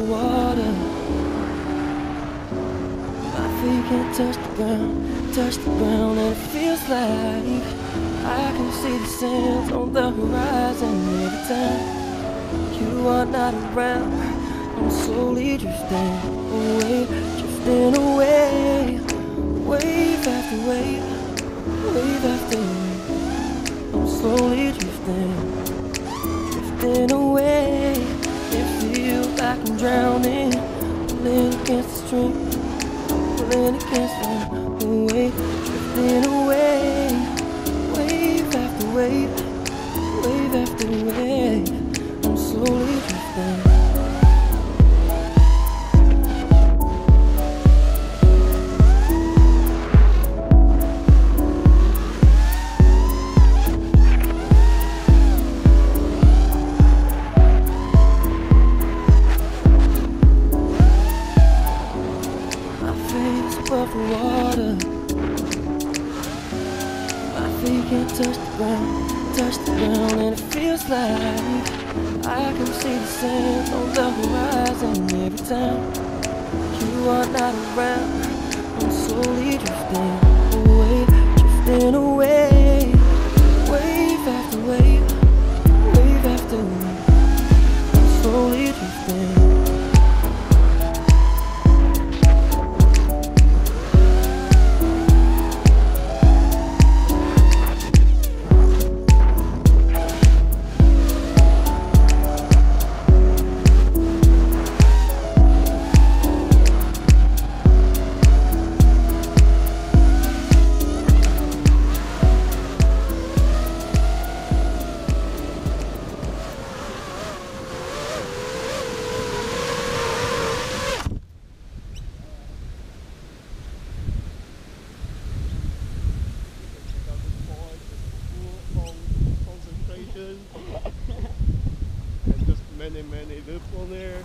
of water. My feet can't touch the ground, and it feels like I can see the sands on the horizon every time you are not around. I'm slowly drifting away, wave after wave, wave after wave. I'm slowly drifting away. It feels like I'm drowning, pulling against the stream, pulling against the wave, drifting away, wave after wave, wave after wave. I'm slowly drifting. Above the water, my feet can't touch the ground, and it feels like I can see the sands on the horizon every time you are not around. I'm slowly drifting away, wave after wave, wave after wave. I'm slowly drifting. And just many loops on there.